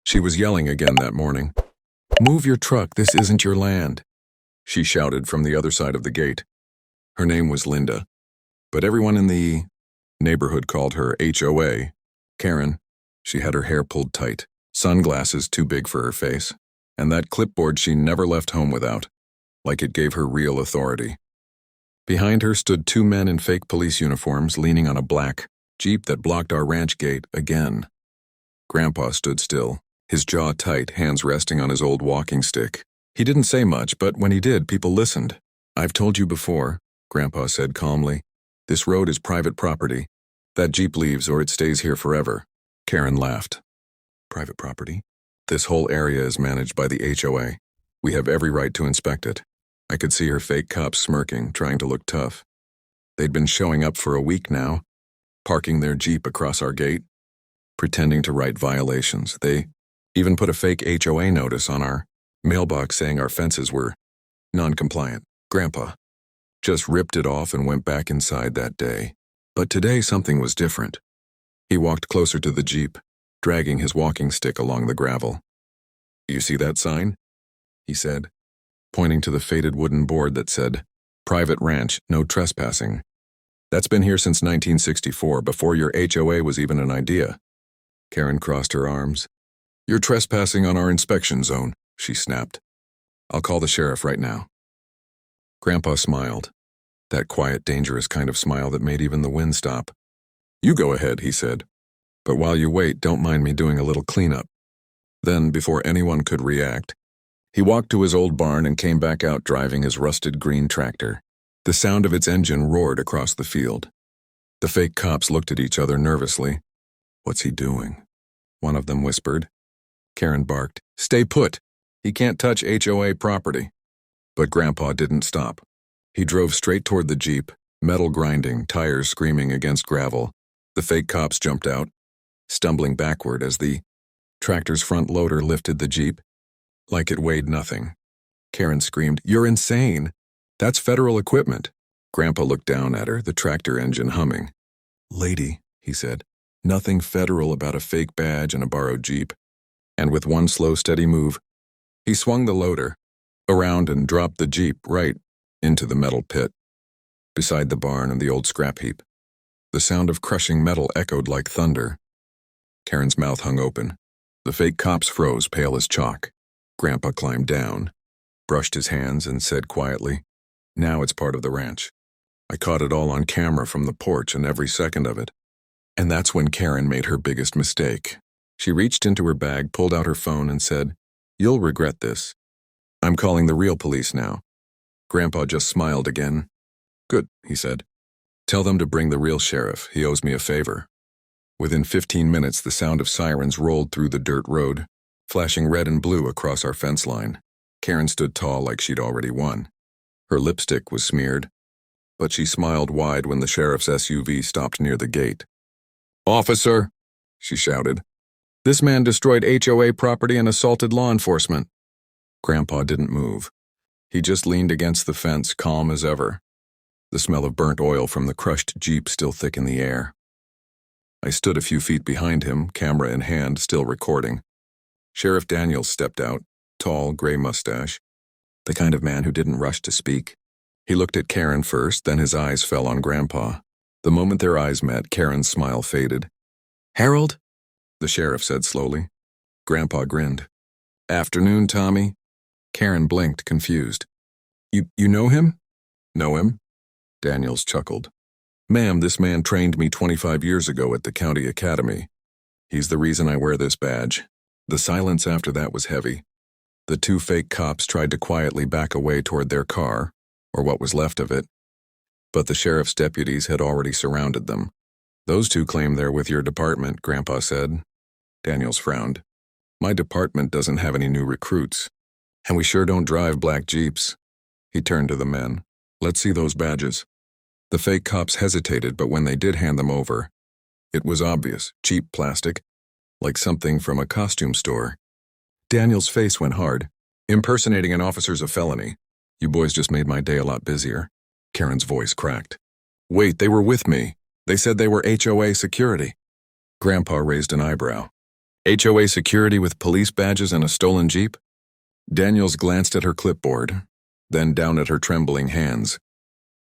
She was yelling again that morning. "Move your truck, this isn't your land," she shouted from the other side of the gate. Her name was Linda, but everyone in the neighborhood called her HOA. Karen. She had her hair pulled tight, sunglasses too big for her face, and that clipboard she never left home without, like it gave her real authority. Behind her stood two men in fake police uniforms leaning on a black Jeep that blocked our ranch gate again. Grandpa stood still, his jaw tight, hands resting on his old walking stick. He didn't say much, but when he did, people listened. "I've told you before," Grandpa said calmly. "This road is private property. That Jeep leaves or it stays here forever." Karen laughed. "Private property? This whole area is managed by the HOA. We have every right to inspect it." I could see her fake cops smirking, trying to look tough. They'd been showing up for a week now, parking their Jeep across our gate, pretending to write violations. They even put a fake HOA notice on our mailbox saying our fences were non-compliant. Grandpa just ripped it off and went back inside that day. But today something was different. He walked closer to the Jeep, dragging his walking stick along the gravel. "You see that sign?" he said, pointing to the faded wooden board that said, "Private ranch, no trespassing." "That's been here since 1964, before your HOA was even an idea." Karen crossed her arms. "You're trespassing on our inspection zone," she snapped. "I'll call the sheriff right now." Grandpa smiled, that quiet, dangerous kind of smile that made even the wind stop. "You go ahead," he said. "But while you wait, don't mind me doing a little cleanup." Then, before anyone could react, he walked to his old barn and came back out driving his rusted green tractor. The sound of its engine roared across the field. The fake cops looked at each other nervously. "What's he doing?" one of them whispered. Karen barked, "Stay put. He can't touch HOA property." But Grandpa didn't stop. He drove straight toward the Jeep, metal grinding, tires screaming against gravel. The fake cops jumped out, stumbling backward as the tractor's front loader lifted the Jeep like it weighed nothing. Karen screamed, "You're insane! That's federal equipment." Grandpa looked down at her, the tractor engine humming. "Lady," he said, "nothing federal about a fake badge and a borrowed Jeep." And with one slow, steady move, he swung the loader around and dropped the Jeep right into the metal pit, beside the barn and the old scrap heap. The sound of crushing metal echoed like thunder. Karen's mouth hung open. The fake cops froze, pale as chalk. Grandpa climbed down, brushed his hands, and said quietly, "Now it's part of the ranch. I caught it all on camera from the porch and every second of it." And that's when Karen made her biggest mistake. She reached into her bag, pulled out her phone, and said, "You'll regret this. I'm calling the real police now." Grandpa just smiled again. "Good," he said. "Tell them to bring the real sheriff. He owes me a favor." Within 15 minutes, the sound of sirens rolled through the dirt road, flashing red and blue across our fence line. Karen stood tall like she'd already won. Her lipstick was smeared, but she smiled wide when the sheriff's SUV stopped near the gate. "Officer," she shouted, "this man destroyed HOA property and assaulted law enforcement." Grandpa didn't move. He just leaned against the fence, calm as ever, the smell of burnt oil from the crushed Jeep still thick in the air. I stood a few feet behind him, camera in hand, still recording. Sheriff Daniels stepped out, tall, gray mustache, the kind of man who didn't rush to speak. He looked at Karen first, then his eyes fell on Grandpa. The moment their eyes met, Karen's smile faded. "Harold?" the sheriff said slowly. Grandpa grinned. "Afternoon, Tommy." Karen blinked, confused. You know him?" "Know him?" Daniels chuckled. "Ma'am, this man trained me 25 years ago at the county academy. He's the reason I wear this badge." The silence after that was heavy. The two fake cops tried to quietly back away toward their car, or what was left of it, but the sheriff's deputies had already surrounded them. "Those two claim they're with your department," Grandpa said. Daniels frowned. "My department doesn't have any new recruits, and we sure don't drive black Jeeps." He turned to the men. "Let's see those badges." The fake cops hesitated, but when they did hand them over, it was obvious, cheap plastic, like something from a costume store. Daniel's face went hard. "Impersonating an officer's a felony. You boys just made my day a lot busier." Karen's voice cracked. "Wait, they were with me. They said they were HOA security." Grandpa raised an eyebrow. HOA security with police badges and a stolen Jeep? Daniels glanced at her clipboard, then down at her trembling hands.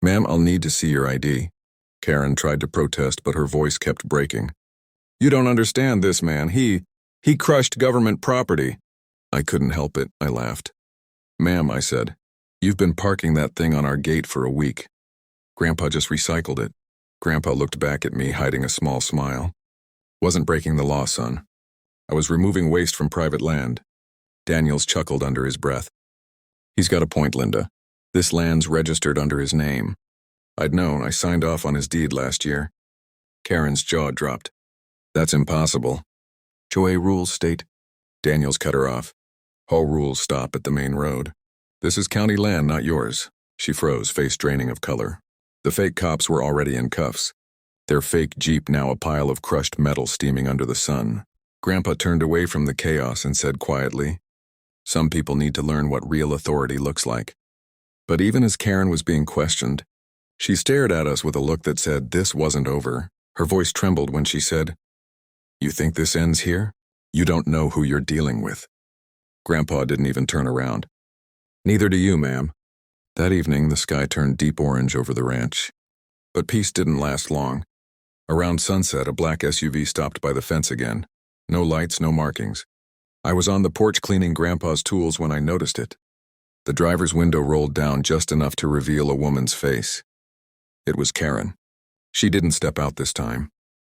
Ma'am, I'll need to see your ID. Karen tried to protest, but her voice kept breaking. You don't understand this man. He crushed government property. I couldn't help it, I laughed. Ma'am, I said, you've been parking that thing on our gate for a week. Grandpa just recycled it. Grandpa looked back at me, hiding a small smile. Wasn't breaking the law, son. I was removing waste from private land. Daniels chuckled under his breath. He's got a point, Linda. This land's registered under his name. I'd known. I signed off on his deed last year. Karen's jaw dropped. That's impossible. HOA rules state. Daniels cut her off. All rules stop at the main road. This is county land, not yours. She froze, face draining of color. The fake cops were already in cuffs. Their fake Jeep now a pile of crushed metal steaming under the sun. Grandpa turned away from the chaos and said quietly, some people need to learn what real authority looks like. But even as Karen was being questioned, she stared at us with a look that said this wasn't over. Her voice trembled when she said, you think this ends here? You don't know who you're dealing with. Grandpa didn't even turn around. Neither do you, ma'am. That evening, the sky turned deep orange over the ranch. But peace didn't last long. Around sunset, a black SUV stopped by the fence again. No lights, no markings. I was on the porch cleaning Grandpa's tools when I noticed it. The driver's window rolled down just enough to reveal a woman's face. It was Karen. She didn't step out this time.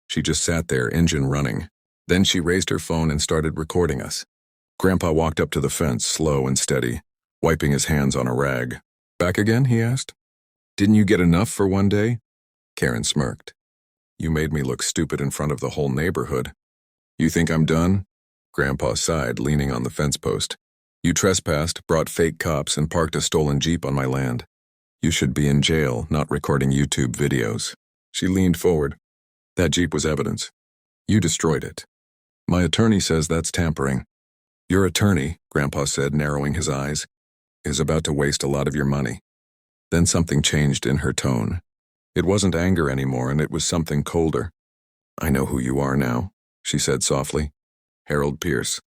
She just sat there, engine running. Then she raised her phone and started recording us. Grandpa walked up to the fence, slow and steady, wiping his hands on a rag. Back again, he asked. Didn't you get enough for one day? Karen smirked. You made me look stupid in front of the whole neighborhood. You think I'm done? Grandpa sighed, leaning on the fence post. You trespassed, brought fake cops, and parked a stolen Jeep on my land. You should be in jail, not recording YouTube videos. She leaned forward. That Jeep was evidence. You destroyed it. My attorney says that's tampering. Your attorney, Grandpa said, narrowing his eyes, is about to waste a lot of your money. Then something changed in her tone. It wasn't anger anymore, and it was something colder. I know who you are now, she said softly. Harold Pierce,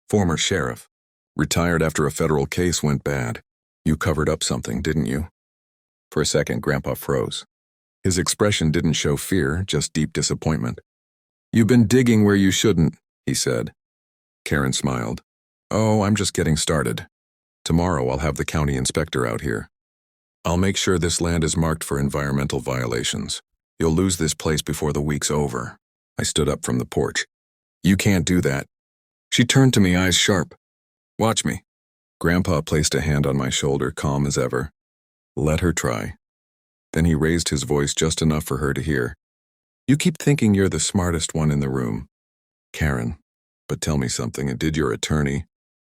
former sheriff. Retired after a federal case went bad. You covered up something, didn't you? For a second, Grandpa froze. His expression didn't show fear, just deep disappointment. You've been digging where you shouldn't, he said. Karen smiled. Oh, I'm just getting started. Tomorrow I'll have the county inspector out here. I'll make sure this land is marked for environmental violations. You'll lose this place before the week's over. I stood up from the porch. You can't do that. She turned to me, eyes sharp. Watch me. Grandpa placed a hand on my shoulder, calm as ever. Let her try. Then he raised his voice just enough for her to hear. You keep thinking you're the smartest one in the room. Karen, but tell me something, and did your attorney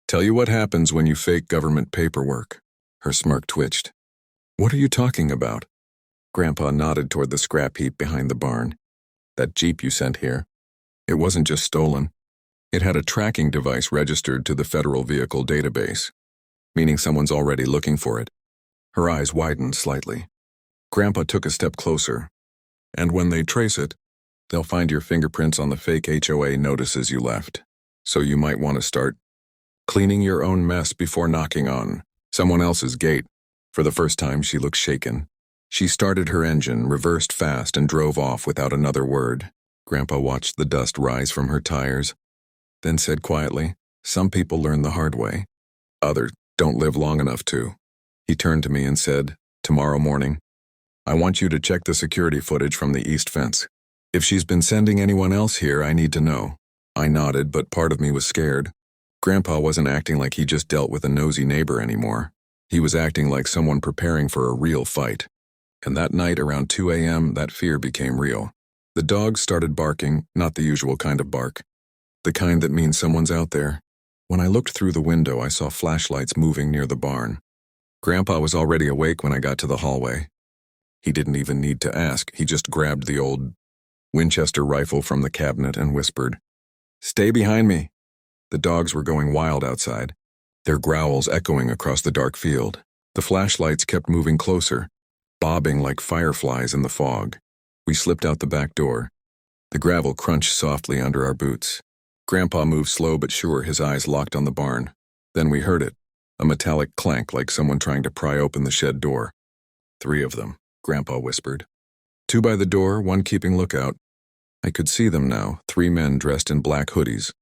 tell you what happens when you fake government paperwork? Her smirk twitched. What are you talking about? Grandpa nodded toward the scrap heap behind the barn. That Jeep you sent here. It wasn't just stolen. It had a tracking device registered to the federal vehicle database, meaning someone's already looking for it. Her eyes widened slightly. Grandpa took a step closer. And when they trace it, they'll find your fingerprints on the fake HOA notices you left. So you might want to start cleaning your own mess before knocking on someone else's gate. For the first time, she looked shaken. She started her engine, reversed fast, and drove off without another word. Grandpa watched the dust rise from her tires, then said quietly, some people learn the hard way. Others don't live long enough to. He turned to me and said, tomorrow morning, I want you to check the security footage from the east fence. If she's been sending anyone else here, I need to know. I nodded, but part of me was scared. Grandpa wasn't acting like he just dealt with a nosy neighbor anymore. He was acting like someone preparing for a real fight. And that night around 2 a.m., that fear became real. The dogs started barking, not the usual kind of bark. The kind that means someone's out there. When I looked through the window, I saw flashlights moving near the barn. Grandpa was already awake when I got to the hallway. He didn't even need to ask. He just grabbed the old Winchester rifle from the cabinet and whispered, Stay behind me. The dogs were going wild outside, their growls echoing across the dark field. The flashlights kept moving closer, bobbing like fireflies in the fog. We slipped out the back door. The gravel crunched softly under our boots. Grandpa moved slow but sure, his eyes locked on the barn. Then we heard it, a metallic clank like someone trying to pry open the shed door. 3 of them, Grandpa whispered. 2 by the door, 1 keeping lookout. I could see them now, 3 men dressed in black hoodies,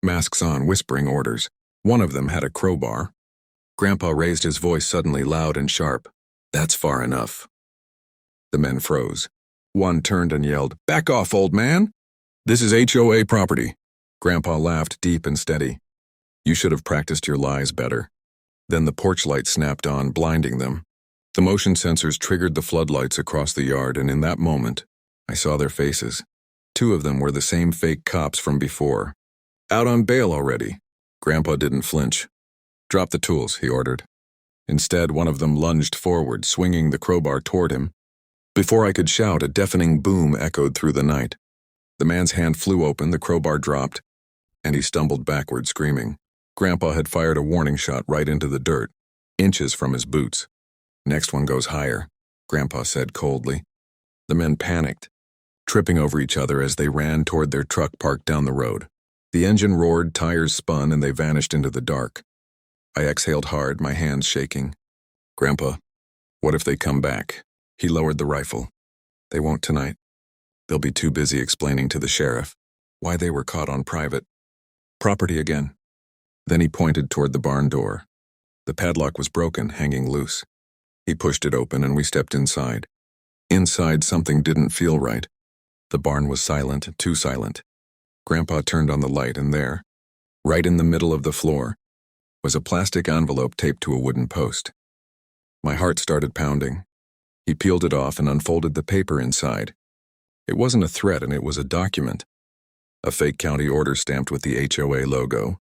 masks on, whispering orders. One of them had a crowbar. Grandpa raised his voice suddenly, loud and sharp. That's far enough. The men froze. One turned and yelled, "Back off, old man! This is HOA property." Grandpa laughed, deep and steady. You should have practiced your lies better. Then the porch light snapped on, blinding them. The motion sensors triggered the floodlights across the yard, and in that moment, I saw their faces. 2 of them were the same fake cops from before. Out on bail already. Grandpa didn't flinch. "Drop the tools," he ordered. Instead, one of them lunged forward, swinging the crowbar toward him. Before I could shout, a deafening boom echoed through the night. The man's hand flew open, the crowbar dropped, and he stumbled backward, screaming. Grandpa had fired a warning shot right into the dirt, inches from his boots. "Next one goes higher," Grandpa said coldly. The men panicked, tripping over each other as they ran toward their truck parked down the road. The engine roared, tires spun, and they vanished into the dark. I exhaled hard, my hands shaking. "Grandpa, what if they come back?" He lowered the rifle. "They won't tonight. They'll be too busy explaining to the sheriff why they were caught on private property again." Then he pointed toward the barn door. The padlock was broken, hanging loose. He pushed it open and we stepped inside. Inside, something didn't feel right. The barn was silent, too silent. Grandpa turned on the light, and there, right in the middle of the floor, was a plastic envelope taped to a wooden post. My heart started pounding. He peeled it off and unfolded the paper inside. It wasn't a threat, and it was a document. A fake county order stamped with the HOA logo,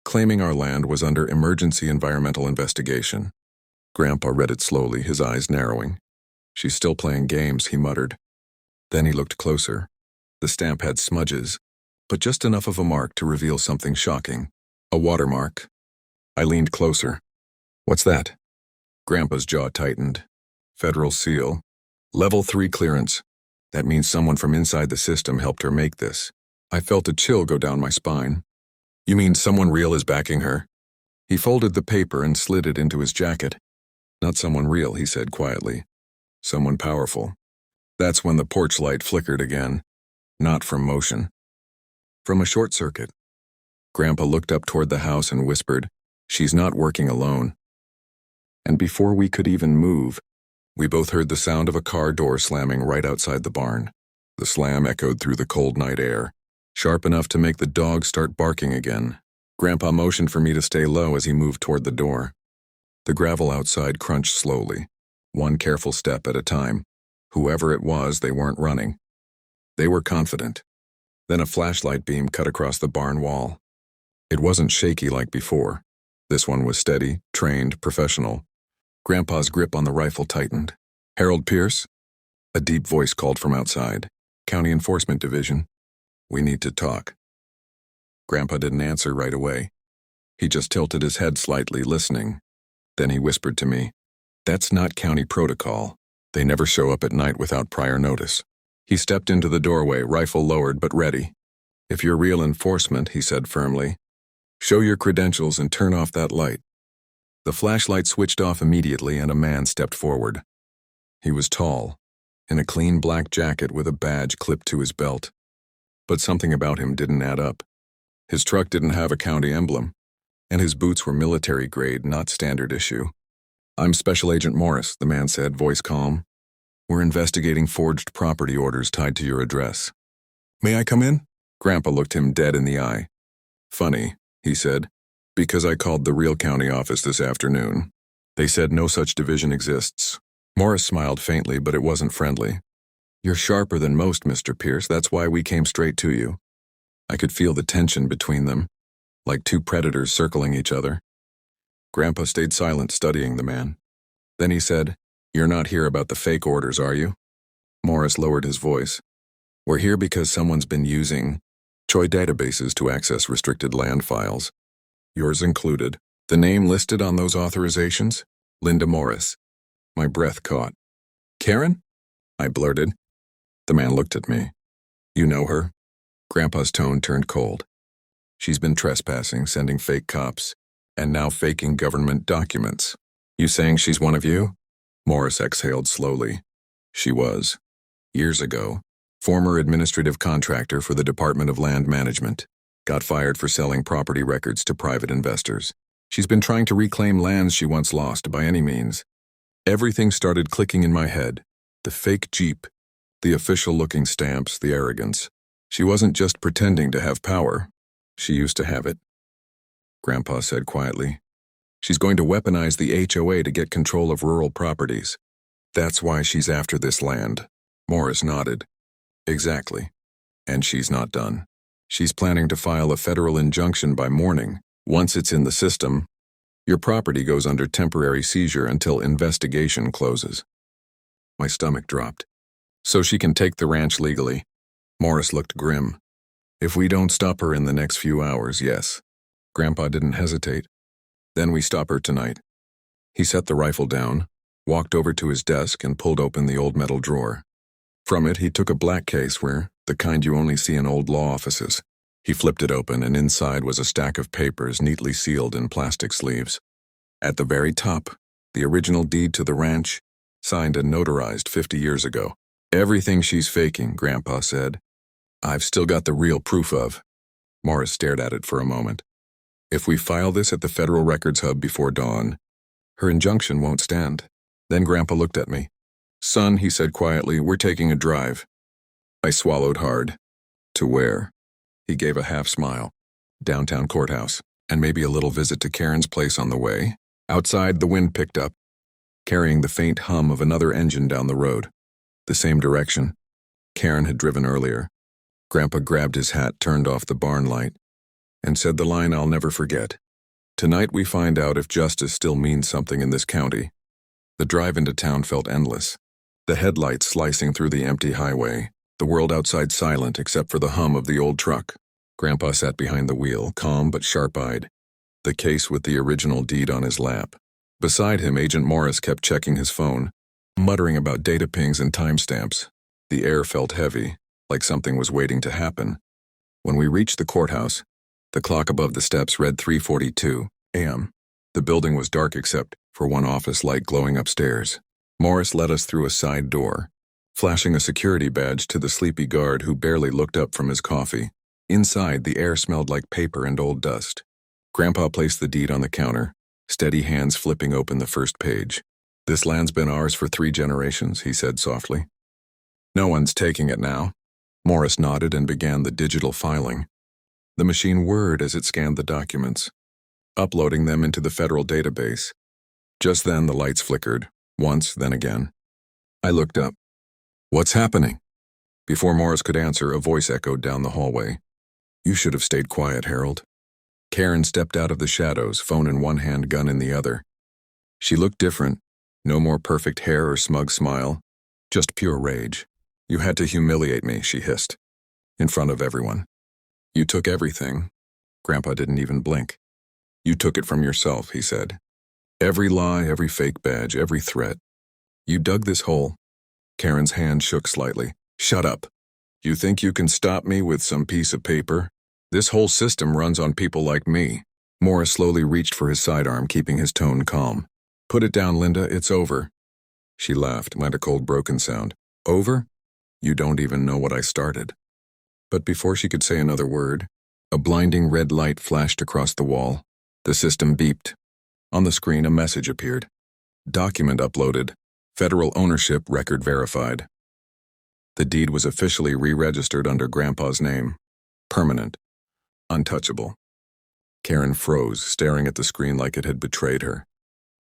claiming our land was under emergency environmental investigation. Grandpa read it slowly, his eyes narrowing. "She's still playing games," he muttered. Then he looked closer. The stamp had smudges, but just enough of a mark to reveal something shocking. A watermark. I leaned closer. "What's that?" Grandpa's jaw tightened. "Federal seal. Level 3 clearance. That means someone from inside the system helped her make this." I felt a chill go down my spine. "You mean someone real is backing her?" He folded the paper and slid it into his jacket. "Not someone real," he said quietly. "Someone powerful." That's when the porch light flickered again. Not from motion. From a short circuit. Grandpa looked up toward the house and whispered, "She's not working alone." And before we could even move, we both heard the sound of a car door slamming right outside the barn. The slam echoed through the cold night air, sharp enough to make the dog start barking again. Grandpa motioned for me to stay low as he moved toward the door. The gravel outside crunched slowly, one careful step at a time. Whoever it was, they weren't running. They were confident. Then a flashlight beam cut across the barn wall. It wasn't shaky like before. This one was steady, trained, professional. Grandpa's grip on the rifle tightened. "Harold Pierce?" A deep voice called from outside. "County Enforcement Division. We need to talk." Grandpa didn't answer right away. He just tilted his head slightly, listening. Then he whispered to me, "That's not county protocol. They never show up at night without prior notice." He stepped into the doorway, rifle lowered but ready. "If you're real enforcement," he said firmly, "show your credentials and turn off that light." The flashlight switched off immediately and a man stepped forward. He was tall, in a clean black jacket with a badge clipped to his belt. But something about him didn't add up. His truck didn't have a county emblem, and his boots were military grade, not standard issue. "I'm Special Agent Morris," the man said, voice calm. "We're investigating forged property orders tied to your address." "May I come in?" Grandpa looked him dead in the eye. "Funny," he said, "because I called the real county office this afternoon. They said no such division exists." Morris smiled faintly, but it wasn't friendly. "You're sharper than most, Mr. Pierce. That's why we came straight to you." I could feel the tension between them, like 2 predators circling each other. Grandpa stayed silent, studying the man. Then he said, "You're not here about the fake orders, are you?" Morris lowered his voice. "We're here because someone's been using HOA databases to access restricted land files. Yours included. The name listed on those authorizations? Linda Morris." My breath caught. "Karen?" I blurted. The man looked at me. "You know her?" Grandpa's tone turned cold. She's been trespassing, sending fake cops, and now faking government documents. You saying she's one of you? Morris exhaled slowly. She was. Years ago, former administrative contractor for the Department of Land Management, got fired for selling property records to private investors. She's been trying to reclaim lands she once lost by any means. Everything started clicking in my head. The fake Jeep, the official-looking stamps, the arrogance. She wasn't just pretending to have power. She used to have it. Grandpa said quietly. She's going to weaponize the HOA to get control of rural properties. That's why she's after this land. Morris nodded. Exactly. And she's not done. She's planning to file a federal injunction by morning. Once it's in the system, your property goes under temporary seizure until investigation closes. My stomach dropped. So she can take the ranch legally. Morris looked grim. If we don't stop her in the next few hours, yes. Grandpa didn't hesitate. Then we stop her tonight. He set the rifle down, walked over to his desk and pulled open the old metal drawer. From it, he took a black caseware, the kind you only see in old law offices. He flipped it open, and inside was a stack of papers neatly sealed in plastic sleeves. At the very top, the original deed to the ranch, signed and notarized 50 years ago. Everything she's faking, Grandpa said. I've still got the real proof of. Morris stared at it for a moment. If we file this at the Federal Records Hub before dawn, her injunction won't stand. Then Grandpa looked at me. Son, he said quietly, we're taking a drive. I swallowed hard. To where? He gave a half smile. Downtown courthouse, and maybe a little visit to Karen's place on the way. Outside, the wind picked up, carrying the faint hum of another engine down the road. The same direction. Karen had driven earlier. Grandpa grabbed his hat, turned off the barn light, and said the line I'll never forget. Tonight we find out if justice still means something in this county. The drive into town felt endless. The headlights slicing through the empty highway, the world outside silent except for the hum of the old truck. Grandpa sat behind the wheel, calm but sharp-eyed, the case with the original deed on his lap. Beside him, Agent Morris kept checking his phone, muttering about data pings and timestamps. The air felt heavy, like something was waiting to happen. When we reached the courthouse, the clock above the steps read 3:42 a.m. The building was dark except for one office light glowing upstairs. Morris led us through a side door, flashing a security badge to the sleepy guard who barely looked up from his coffee. Inside, the air smelled like paper and old dust. Grandpa placed the deed on the counter, steady hands flipping open the first page. This land's been ours for 3 generations, he said softly. No one's taking it now. Morris nodded and began the digital filing. The machine whirred as it scanned the documents, uploading them into the federal database. Just then the lights flickered, once, then again. I looked up. What's happening? Before Morris could answer, a voice echoed down the hallway. You should have stayed quiet, Harold. Karen stepped out of the shadows, phone in one hand, gun in the other. She looked different. No more perfect hair or smug smile, just pure rage. You had to humiliate me, she hissed, in front of everyone. You took everything. Grandpa didn't even blink. You took it from yourself, he said. Every lie, every fake badge, every threat. You dug this hole. Karen's hand shook slightly. Shut up. You think you can stop me with some piece of paper? This whole system runs on people like me. Morris slowly reached for his sidearm, keeping his tone calm. Put it down, Linda, it's over. She laughed, let a cold broken sound. Over? You don't even know what I started. But before she could say another word, a blinding red light flashed across the wall. The system beeped. On the screen, a message appeared. Document uploaded. Federal ownership record verified. The deed was officially re-registered under Grandpa's name. Permanent. Untouchable. Karen froze, staring at the screen like it had betrayed her.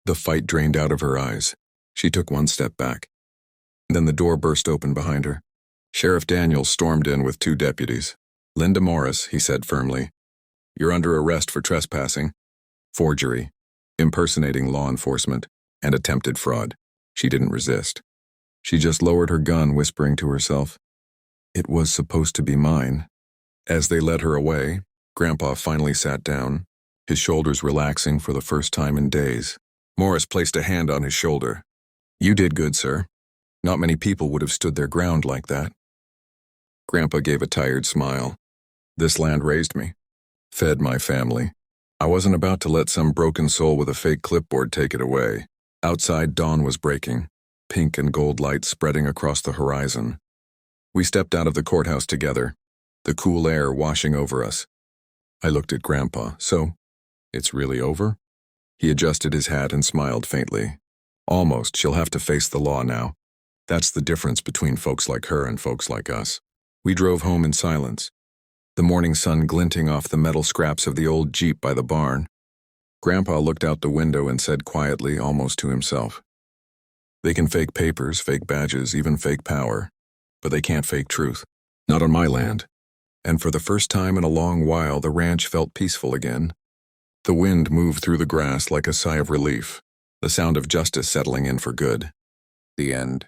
The fight drained out of her eyes. She took one step back. Then the door burst open behind her. Sheriff Daniels stormed in with 2 deputies. Linda Morris, he said firmly. You're under arrest for trespassing, forgery, impersonating law enforcement, and attempted fraud. She didn't resist. She just lowered her gun, whispering to herself. It was supposed to be mine. As they led her away, Grandpa finally sat down, his shoulders relaxing for the first time in days. Morris placed a hand on his shoulder. You did good, sir. Not many people would have stood their ground like that. Grandpa gave a tired smile. This land raised me. fed my family. I wasn't about to let some broken soul with a fake clipboard take it away. Outside, dawn was breaking, pink and gold lights spreading across the horizon. We stepped out of the courthouse together, the cool air washing over us. I looked at Grandpa. So, it's really over? He adjusted his hat and smiled faintly. Almost. She'll have to face the law now. That's the difference between folks like her and folks like us. We drove home in silence, the morning sun glinting off the metal scraps of the old Jeep by the barn. Grandpa looked out the window and said quietly, almost to himself, "They can fake papers, fake badges, even fake power, but they can't fake truth. Not on my land." And for the first time in a long while, the ranch felt peaceful again. The wind moved through the grass like a sigh of relief, the sound of justice settling in for good. The end.